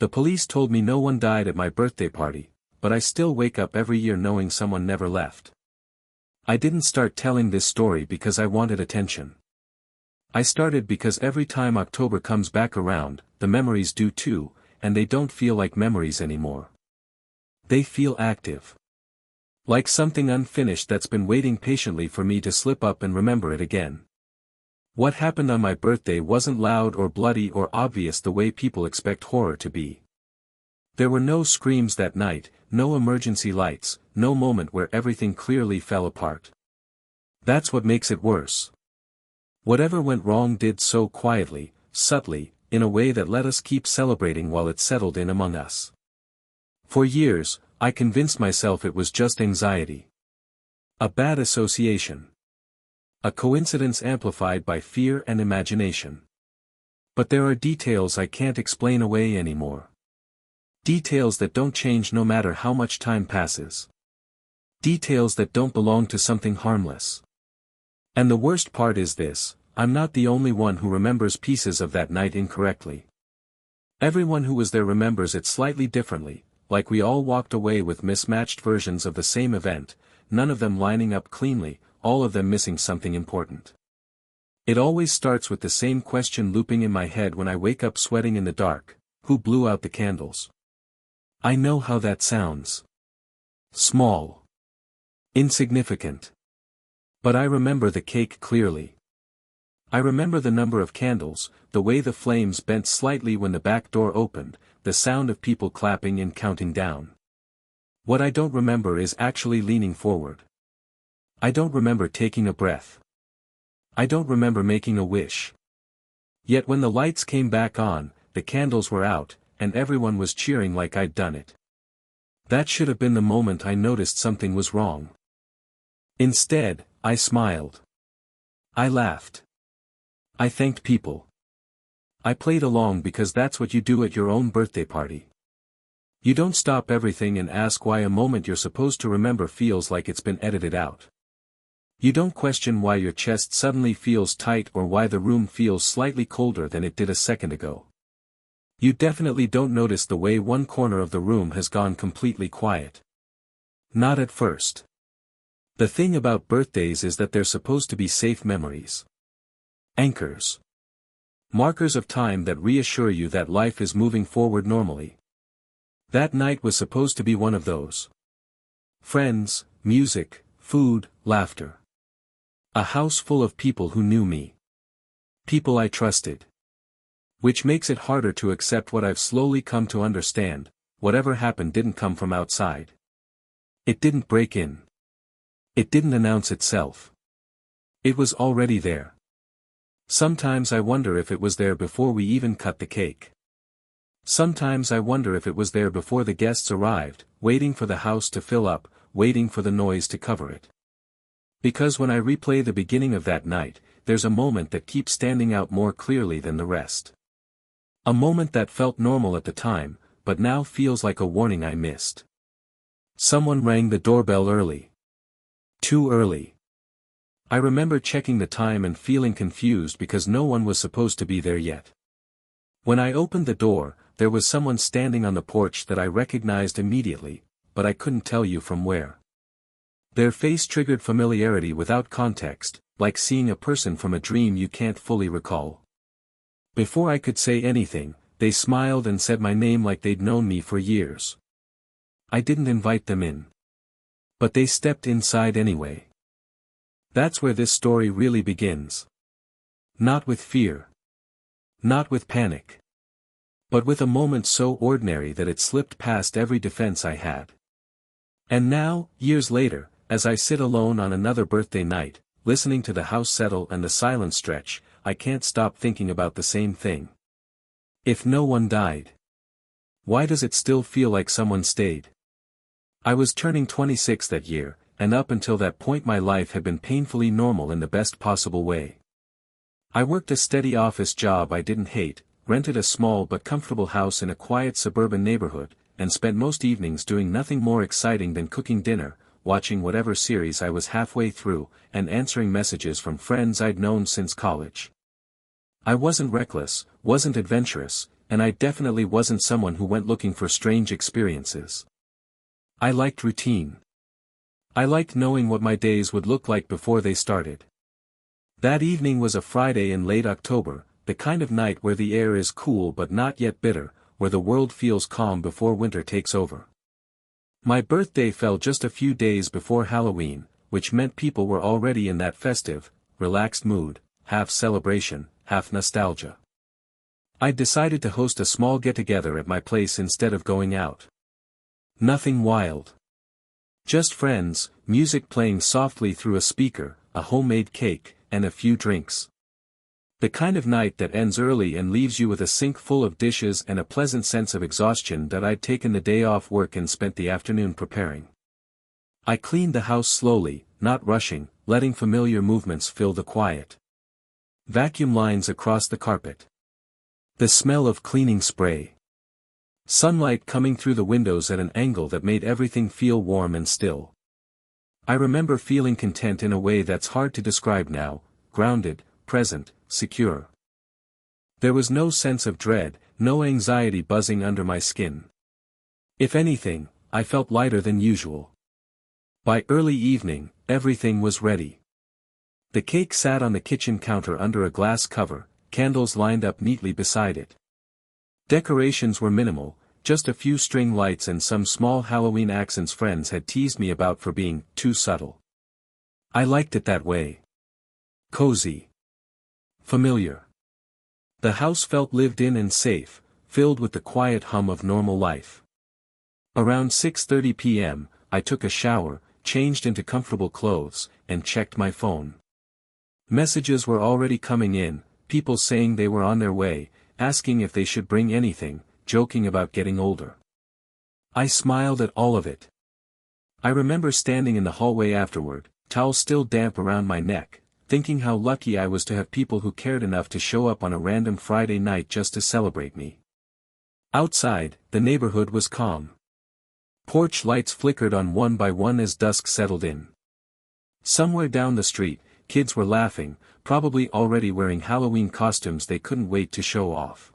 The police told me no one died at my birthday party, but I still wake up every year knowing someone never left. I didn't start telling this story because I wanted attention. I started because every time October comes back around, the memories do too, and they don't feel like memories anymore. They feel active. Like something unfinished that's been waiting patiently for me to slip up and remember it again. What happened on my birthday wasn't loud or bloody or obvious the way people expect horror to be. There were no screams that night, no emergency lights, no moment where everything clearly fell apart. That's what makes it worse. Whatever went wrong did so quietly, subtly, in a way that let us keep celebrating while it settled in among us. For years, I convinced myself it was just anxiety. A bad association. A coincidence amplified by fear and imagination. But there are details I can't explain away anymore. Details that don't change no matter how much time passes. Details that don't belong to something harmless. And the worst part is this, I'm not the only one who remembers pieces of that night incorrectly. Everyone who was there remembers it slightly differently, like we all walked away with mismatched versions of the same event, none of them lining up cleanly, all of them missing something important. It always starts with the same question looping in my head when I wake up sweating in the dark: who blew out the candles? I know how that sounds. Small. Insignificant. But I remember the cake clearly. I remember the number of candles, the way the flames bent slightly when the back door opened, the sound of people clapping and counting down. What I don't remember is actually leaning forward. I don't remember taking a breath. I don't remember making a wish. Yet when the lights came back on, the candles were out, and everyone was cheering like I'd done it. That should have been the moment I noticed something was wrong. Instead, I smiled. I laughed. I thanked people. I played along because that's what you do at your own birthday party. You don't stop everything and ask why a moment you're supposed to remember feels like it's been edited out. You don't question why your chest suddenly feels tight or why the room feels slightly colder than it did a second ago. You definitely don't notice the way one corner of the room has gone completely quiet. Not at first. The thing about birthdays is that they're supposed to be safe memories. Anchors. Markers of time that reassure you that life is moving forward normally. That night was supposed to be one of those. Friends, music, food, laughter. A house full of people who knew me. People I trusted. Which makes it harder to accept what I've slowly come to understand: whatever happened didn't come from outside. It didn't break in. It didn't announce itself. It was already there. Sometimes I wonder if it was there before we even cut the cake. Sometimes I wonder if it was there before the guests arrived, waiting for the house to fill up, waiting for the noise to cover it. Because when I replay the beginning of that night, there's a moment that keeps standing out more clearly than the rest. A moment that felt normal at the time, but now feels like a warning I missed. Someone rang the doorbell early. Too early. I remember checking the time and feeling confused because no one was supposed to be there yet. When I opened the door, there was someone standing on the porch that I recognized immediately, but I couldn't tell you from where. Their face triggered familiarity without context, like seeing a person from a dream you can't fully recall. Before I could say anything, they smiled and said my name like they'd known me for years. I didn't invite them in. But they stepped inside anyway. That's where this story really begins. Not with fear. Not with panic. But with a moment so ordinary that it slipped past every defense I had. And now, years later, as I sit alone on another birthday night, listening to the house settle and the silence stretch, I can't stop thinking about the same thing. If no one died, why does it still feel like someone stayed? I was turning 26 that year, and up until that point my life had been painfully normal in the best possible way. I worked a steady office job I didn't hate, rented a small but comfortable house in a quiet suburban neighborhood, and spent most evenings doing nothing more exciting than cooking dinner, watching whatever series I was halfway through, and answering messages from friends I'd known since college. I wasn't reckless, wasn't adventurous, and I definitely wasn't someone who went looking for strange experiences. I liked routine. I liked knowing what my days would look like before they started. That evening was a Friday in late October, the kind of night where the air is cool but not yet bitter, where the world feels calm before winter takes over. My birthday fell just a few days before Halloween, which meant people were already in that festive, relaxed mood, half celebration, half nostalgia. I decided to host a small get-together at my place instead of going out. Nothing wild. Just friends, music playing softly through a speaker, a homemade cake, and a few drinks. The kind of night that ends early and leaves you with a sink full of dishes and a pleasant sense of exhaustion that I'd taken the day off work and spent the afternoon preparing. I cleaned the house slowly, not rushing, letting familiar movements fill the quiet. Vacuum lines across the carpet. The smell of cleaning spray. Sunlight coming through the windows at an angle that made everything feel warm and still. I remember feeling content in a way that's hard to describe now, grounded, present, secure. There was no sense of dread, no anxiety buzzing under my skin. If anything, I felt lighter than usual. By early evening, everything was ready. The cake sat on the kitchen counter under a glass cover, candles lined up neatly beside it. Decorations were minimal, just a few string lights and some small Halloween accents friends had teased me about for being too subtle. I liked it that way. Cozy. Familiar. The house felt lived in and safe, filled with the quiet hum of normal life. Around 6:30 p.m., I took a shower, changed into comfortable clothes, and checked my phone. Messages were already coming in, people saying they were on their way, asking if they should bring anything, joking about getting older. I smiled at all of it. I remember standing in the hallway afterward, towel still damp around my neck, thinking how lucky I was to have people who cared enough to show up on a random Friday night just to celebrate me. Outside, the neighborhood was calm. Porch lights flickered on one by one as dusk settled in. Somewhere down the street, kids were laughing, probably already wearing Halloween costumes they couldn't wait to show off.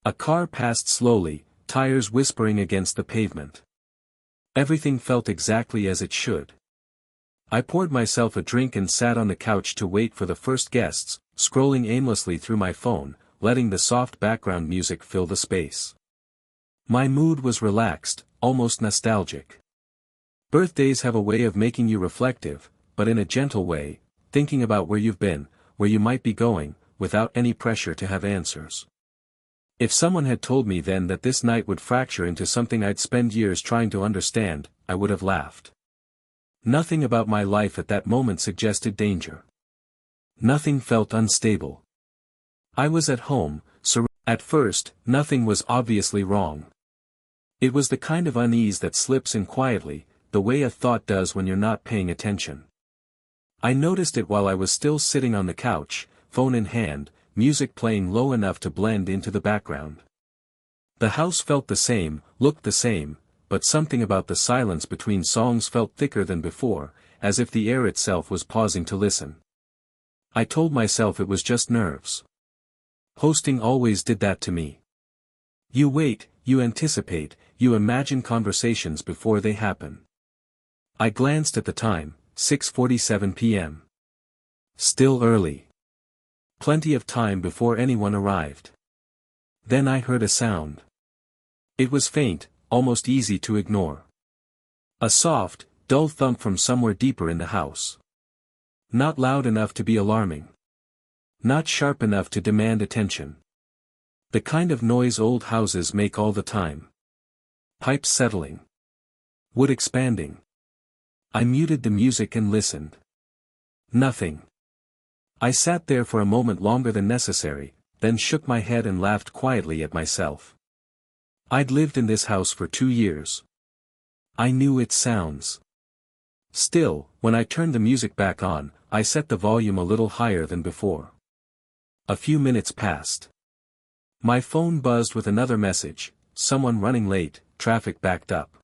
A car passed slowly, tires whispering against the pavement. Everything felt exactly as it should. I poured myself a drink and sat on the couch to wait for the first guests, scrolling aimlessly through my phone, letting the soft background music fill the space. My mood was relaxed, almost nostalgic. Birthdays have a way of making you reflective, but in a gentle way, thinking about where you've been, where you might be going, without any pressure to have answers. If someone had told me then that this night would fracture into something I'd spend years trying to understand, I would have laughed. Nothing about my life at that moment suggested danger. Nothing felt unstable. I was at home, at first, nothing was obviously wrong. It was the kind of unease that slips in quietly, the way a thought does when you're not paying attention. I noticed it while I was still sitting on the couch, phone in hand, music playing low enough to blend into the background. The house felt the same, looked the same, but something about the silence between songs felt thicker than before, as if the air itself was pausing to listen. I told myself it was just nerves. Hosting always did that to me. You wait, you anticipate, you imagine conversations before they happen. I glanced at the time, 6:47 p.m. Still early. Plenty of time before anyone arrived. Then I heard a sound. It was faint, almost easy to ignore. A soft, dull thump from somewhere deeper in the house. Not loud enough to be alarming. Not sharp enough to demand attention. The kind of noise old houses make all the time. Pipes settling. Wood expanding. I muted the music and listened. Nothing. I sat there for a moment longer than necessary, then shook my head and laughed quietly at myself. I'd lived in this house for 2 years. I knew its sounds. Still, when I turned the music back on, I set the volume a little higher than before. A few minutes passed. My phone buzzed with another message, someone running late, traffic backed up.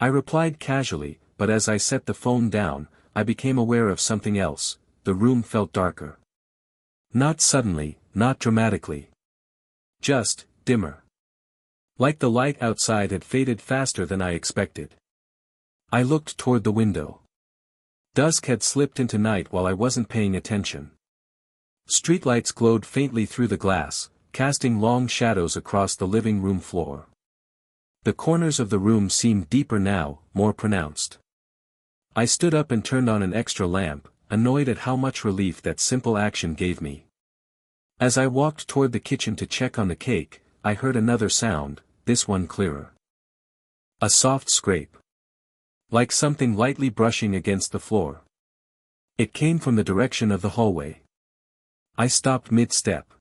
I replied casually, but as I set the phone down, I became aware of something else. The room felt darker. Not suddenly, not dramatically. Just, dimmer. Like the light outside had faded faster than I expected. I looked toward the window. Dusk had slipped into night while I wasn't paying attention. Streetlights glowed faintly through the glass, casting long shadows across the living room floor. The corners of the room seemed deeper now, more pronounced. I stood up and turned on an extra lamp, annoyed at how much relief that simple action gave me. As I walked toward the kitchen to check on the cake, I heard another sound, this one clearer. A soft scrape. Like something lightly brushing against the floor. It came from the direction of the hallway. I stopped mid-step.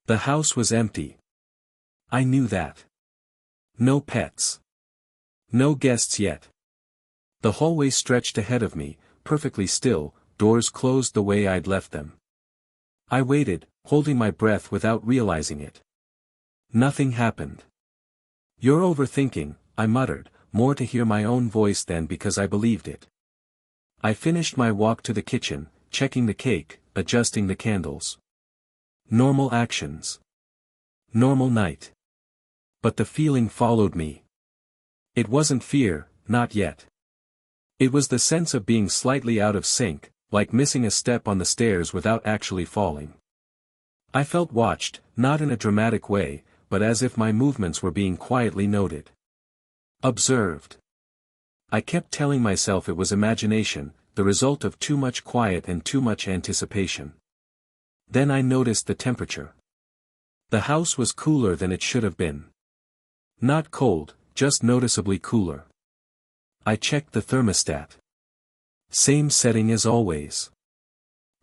The house was empty. I knew that. No pets. No guests yet. The hallway stretched ahead of me, perfectly still, doors closed the way I'd left them. I waited, holding my breath without realizing it. Nothing happened. "You're overthinking," I muttered, more to hear my own voice than because I believed it. I finished my walk to the kitchen, checking the cake, adjusting the candles. Normal actions. Normal night. But the feeling followed me. It wasn't fear, not yet. It was the sense of being slightly out of sync, like missing a step on the stairs without actually falling. I felt watched, not in a dramatic way, but as if my movements were being quietly noted. Observed. I kept telling myself it was imagination, the result of too much quiet and too much anticipation. Then I noticed the temperature. The house was cooler than it should have been. Not cold, just noticeably cooler. I checked the thermostat. Same setting as always.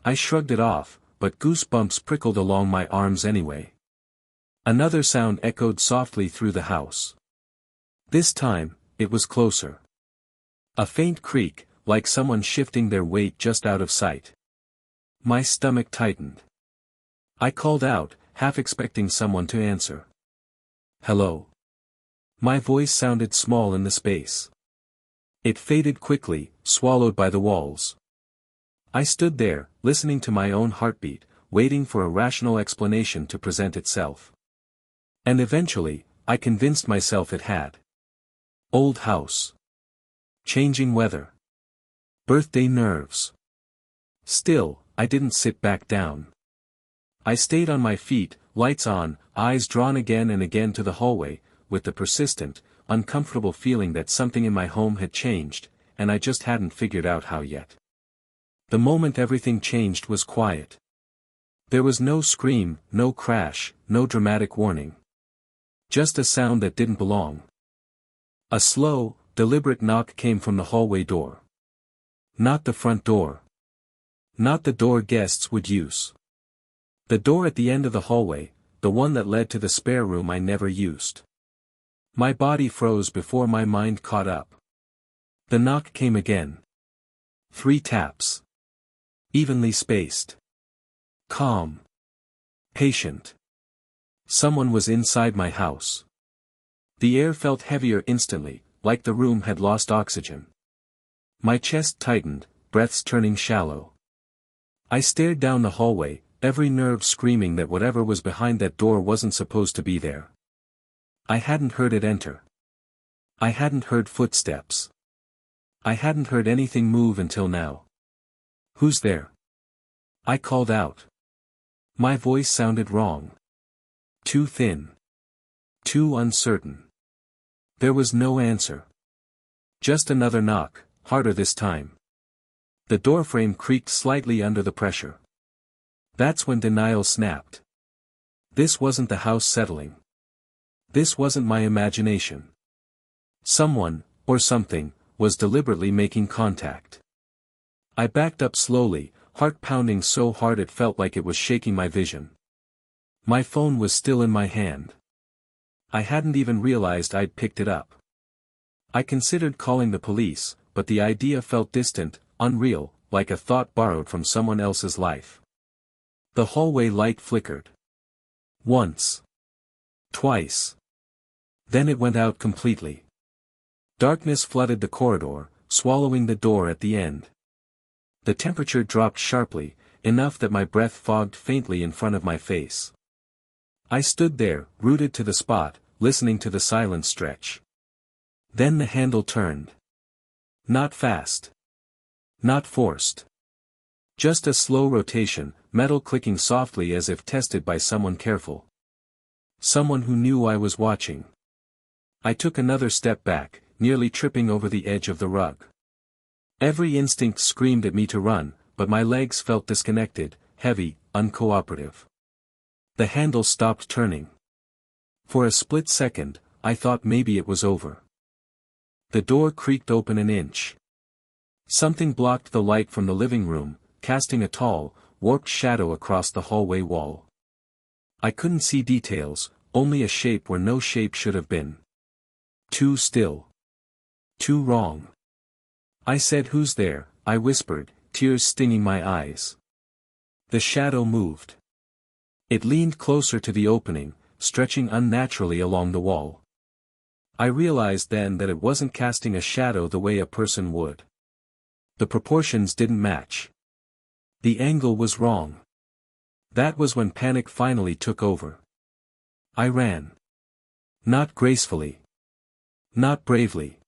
I shrugged it off, but goosebumps prickled along my arms anyway. Another sound echoed softly through the house. This time, it was closer. A faint creak, like someone shifting their weight just out of sight. My stomach tightened. I called out, half expecting someone to answer. "Hello." My voice sounded small in the space. It faded quickly, swallowed by the walls. I stood there, listening to my own heartbeat, waiting for a rational explanation to present itself. And eventually, I convinced myself it had. Old house. Changing weather. Birthday nerves. Still, I didn't sit back down. I stayed on my feet, lights on, eyes drawn again and again to the hallway, with the persistent, uncomfortable feeling that something in my home had changed, and I just hadn't figured out how yet. The moment everything changed was quiet. There was no scream, no crash, no dramatic warning. Just a sound that didn't belong. A slow, deliberate knock came from the hallway door. Not the front door. Not the door guests would use. The door at the end of the hallway, the one that led to the spare room I never used. My body froze before my mind caught up. The knock came again. 3 taps. Evenly spaced. Calm. Patient. Someone was inside my house. The air felt heavier instantly, like the room had lost oxygen. My chest tightened, breaths turning shallow. I stared down the hallway, every nerve screaming that whatever was behind that door wasn't supposed to be there. I hadn't heard it enter. I hadn't heard footsteps. I hadn't heard anything move until now. "Who's there?" I called out. My voice sounded wrong. Too thin. Too uncertain. There was no answer. Just another knock, harder this time. The doorframe creaked slightly under the pressure. That's when denial snapped. This wasn't the house settling. This wasn't my imagination. Someone, or something, was deliberately making contact. I backed up slowly, heart pounding so hard it felt like it was shaking my vision. My phone was still in my hand. I hadn't even realized I'd picked it up. I considered calling the police, but the idea felt distant, unreal, like a thought borrowed from someone else's life. The hallway light flickered. Once. Twice. Then it went out completely. Darkness flooded the corridor, swallowing the door at the end. The temperature dropped sharply, enough that my breath fogged faintly in front of my face. I stood there, rooted to the spot, listening to the silent stretch. Then the handle turned. Not fast. Not forced. Just a slow rotation, metal clicking softly as if tested by someone careful. Someone who knew I was watching. I took another step back, nearly tripping over the edge of the rug. Every instinct screamed at me to run, but my legs felt disconnected, heavy, uncooperative. The handle stopped turning. For a split second, I thought maybe it was over. The door creaked open an inch. Something blocked the light from the living room, casting a tall, warped shadow across the hallway wall. I couldn't see details, only a shape where no shape should have been. Too still. Too wrong. I said, "Who's there?" I whispered, tears stinging my eyes. The shadow moved. It leaned closer to the opening, stretching unnaturally along the wall. I realized then that it wasn't casting a shadow the way a person would. The proportions didn't match. The angle was wrong. That was when panic finally took over. I ran. Not gracefully. Not bravely.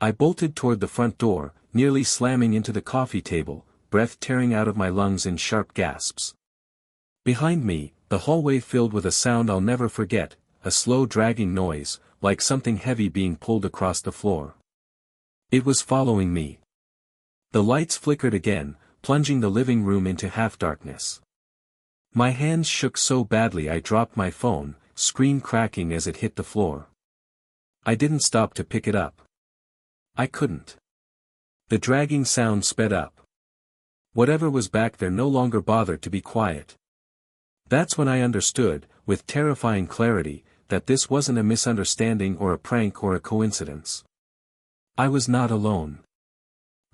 I bolted toward the front door, nearly slamming into the coffee table, breath tearing out of my lungs in sharp gasps. Behind me, the hallway filled with a sound I'll never forget, a slow dragging noise, like something heavy being pulled across the floor. It was following me. The lights flickered again, plunging the living room into half-darkness. My hands shook so badly I dropped my phone, screen cracking as it hit the floor. I didn't stop to pick it up. I couldn't. The dragging sound sped up. Whatever was back there no longer bothered to be quiet. That's when I understood, with terrifying clarity, that this wasn't a misunderstanding or a prank or a coincidence. I was not alone.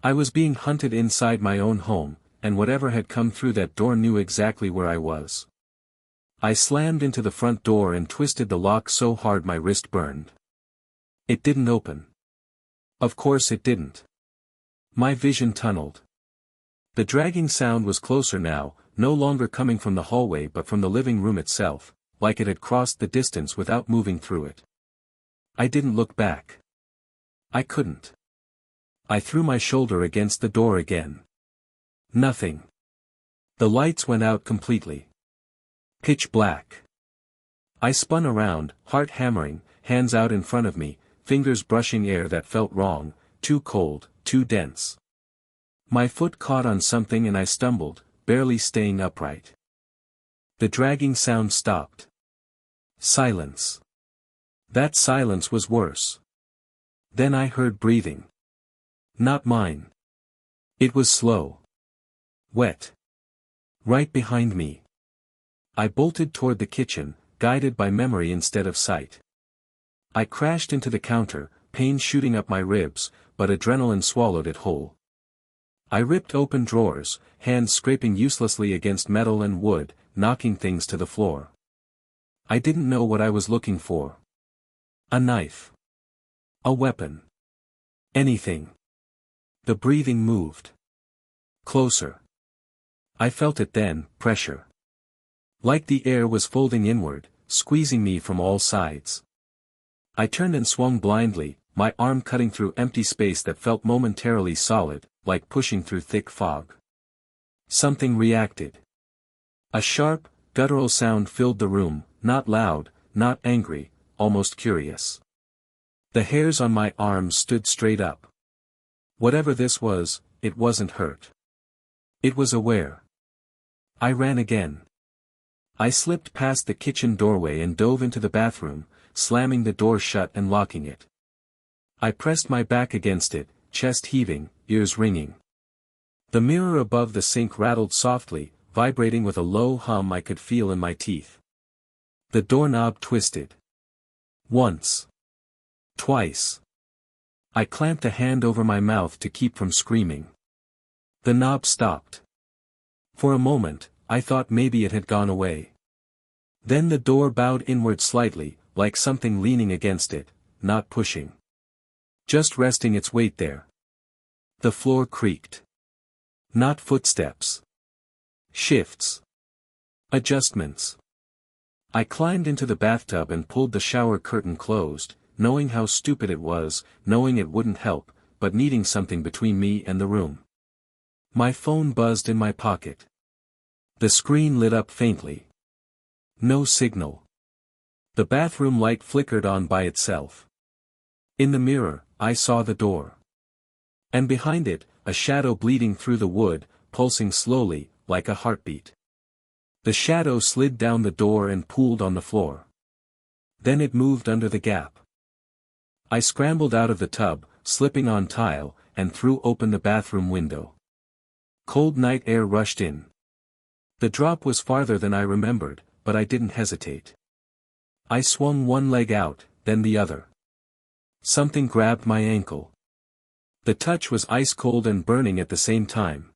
I was being hunted inside my own home, and whatever had come through that door knew exactly where I was. I slammed into the front door and twisted the lock so hard my wrist burned. It didn't open. Of course it didn't. My vision tunneled. The dragging sound was closer now, no longer coming from the hallway but from the living room itself, like it had crossed the distance without moving through it. I didn't look back. I couldn't. I threw my shoulder against the door again. Nothing. The lights went out completely. Pitch black. I spun around, heart hammering, hands out in front of me, fingers brushing air that felt wrong, too cold, too dense. My foot caught on something and I stumbled, barely staying upright. The dragging sound stopped. Silence. That silence was worse. Then I heard breathing. Not mine. It was slow. Wet. Right behind me. I bolted toward the kitchen, guided by memory instead of sight. I crashed into the counter, pain shooting up my ribs, but adrenaline swallowed it whole. I ripped open drawers, hands scraping uselessly against metal and wood, knocking things to the floor. I didn't know what I was looking for. A knife. A weapon. Anything. The breathing moved. Closer. I felt it then, pressure. Like the air was folding inward, squeezing me from all sides. I turned and swung blindly, my arm cutting through empty space that felt momentarily solid, like pushing through thick fog. Something reacted. A sharp, guttural sound filled the room, not loud, not angry, almost curious. The hairs on my arms stood straight up. Whatever this was, it wasn't hurt. It was aware. I ran again. I slipped past the kitchen doorway and dove into the bathroom, slamming the door shut and locking it. I pressed my back against it, chest heaving, ears ringing. The mirror above the sink rattled softly, vibrating with a low hum I could feel in my teeth. The doorknob twisted. Once. Twice. I clamped a hand over my mouth to keep from screaming. The knob stopped. For a moment, I thought maybe it had gone away. Then the door bowed inward slightly, like something leaning against it, not pushing. Just resting its weight there. The floor creaked. Not footsteps. Shifts. Adjustments. I climbed into the bathtub and pulled the shower curtain closed, knowing how stupid it was, knowing it wouldn't help, but needing something between me and the room. My phone buzzed in my pocket. The screen lit up faintly. No signal. The bathroom light flickered on by itself. In the mirror, I saw the door. And behind it, a shadow bleeding through the wood, pulsing slowly, like a heartbeat. The shadow slid down the door and pooled on the floor. Then it moved under the gap. I scrambled out of the tub, slipping on tile, and threw open the bathroom window. Cold night air rushed in. The drop was farther than I remembered, but I didn't hesitate. I swung one leg out, then the other. Something grabbed my ankle. The touch was ice cold and burning at the same time.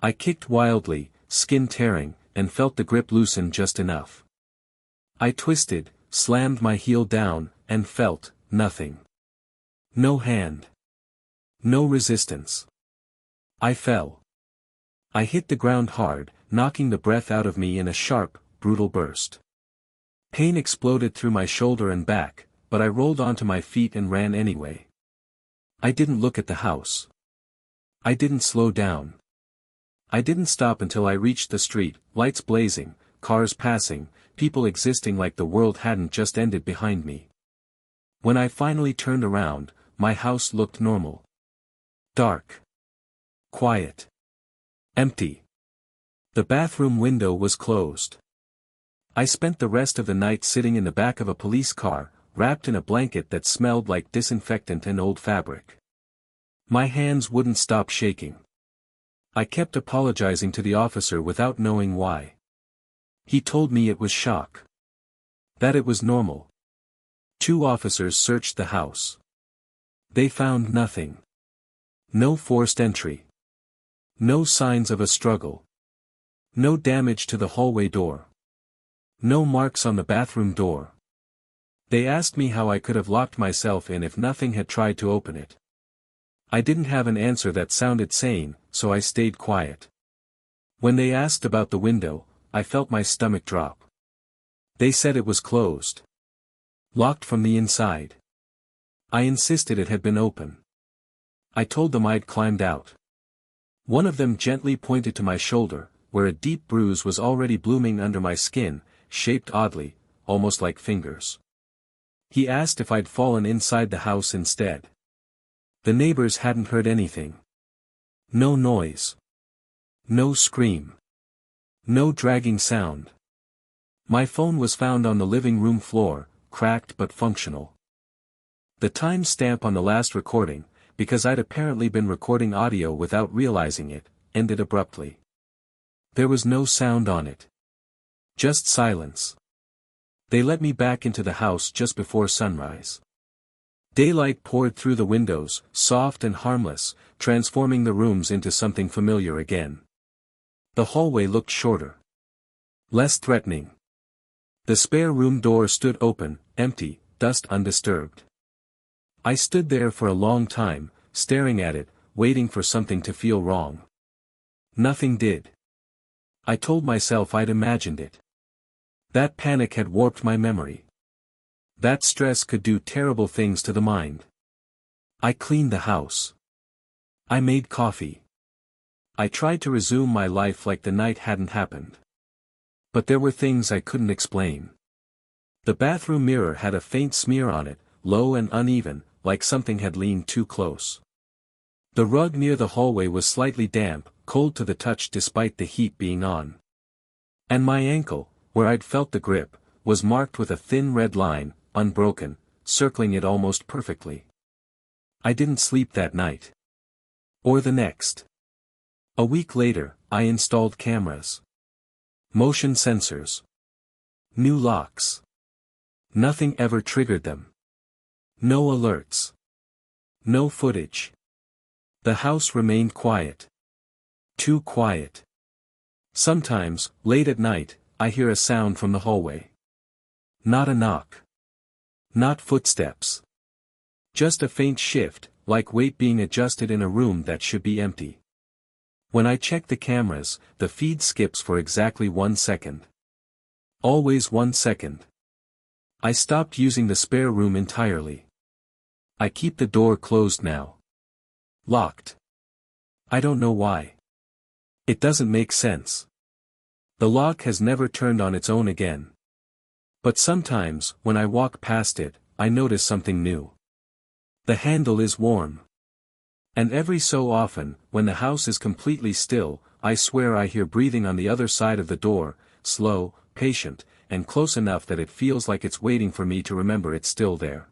I kicked wildly, skin tearing, and felt the grip loosen just enough. I twisted, slammed my heel down, and felt nothing. No hand. No resistance. I fell. I hit the ground hard, knocking the breath out of me in a sharp, brutal burst. Pain exploded through my shoulder and back, but I rolled onto my feet and ran anyway. I didn't look at the house. I didn't slow down. I didn't stop until I reached the street, lights blazing, cars passing, people existing like the world hadn't just ended behind me. When I finally turned around, my house looked normal. Dark. Quiet. Empty. The bathroom window was closed. I spent the rest of the night sitting in the back of a police car, wrapped in a blanket that smelled like disinfectant and old fabric. My hands wouldn't stop shaking. I kept apologizing to the officer without knowing why. He told me it was shock. That it was normal. 2 officers searched the house. They found nothing. No forced entry. No signs of a struggle. No damage to the hallway door. No marks on the bathroom door. They asked me how I could have locked myself in if nothing had tried to open it. I didn't have an answer that sounded sane, so I stayed quiet. When they asked about the window, I felt my stomach drop. They said it was closed. Locked from the inside. I insisted it had been open. I told them I'd climbed out. One of them gently pointed to my shoulder, where a deep bruise was already blooming under my skin, shaped oddly, almost like fingers. He asked if I'd fallen inside the house instead. The neighbors hadn't heard anything. No noise. No scream. No dragging sound. My phone was found on the living room floor, cracked but functional. The time stamp on the last recording, because I'd apparently been recording audio without realizing it, ended abruptly. There was no sound on it. Just silence. They let me back into the house just before sunrise. Daylight poured through the windows, soft and harmless, transforming the rooms into something familiar again. The hallway looked shorter. Less threatening. The spare room door stood open, empty, dust undisturbed. I stood there for a long time, staring at it, waiting for something to feel wrong. Nothing did. I told myself I'd imagined it. That panic had warped my memory. That stress could do terrible things to the mind. I cleaned the house. I made coffee. I tried to resume my life like the night hadn't happened. But there were things I couldn't explain. The bathroom mirror had a faint smear on it, low and uneven, like something had leaned too close. The rug near the hallway was slightly damp, cold to the touch despite the heat being on. And my ankle, where I'd felt the grip, was marked with a thin red line, unbroken, circling it almost perfectly. I didn't sleep that night. Or the next. A week later, I installed cameras. Motion sensors. New locks. Nothing ever triggered them. No alerts. No footage. The house remained quiet. Too quiet. Sometimes, late at night, I hear a sound from the hallway. Not a knock. Not footsteps. Just a faint shift, like weight being adjusted in a room that should be empty. When I check the cameras, the feed skips for exactly 1 second. Always 1 second. I stopped using the spare room entirely. I keep the door closed now. Locked. I don't know why. It doesn't make sense. The lock has never turned on its own again. But sometimes, when I walk past it, I notice something new. The handle is warm. And every so often, when the house is completely still, I swear I hear breathing on the other side of the door, slow, patient, and close enough that it feels like it's waiting for me to remember it's still there.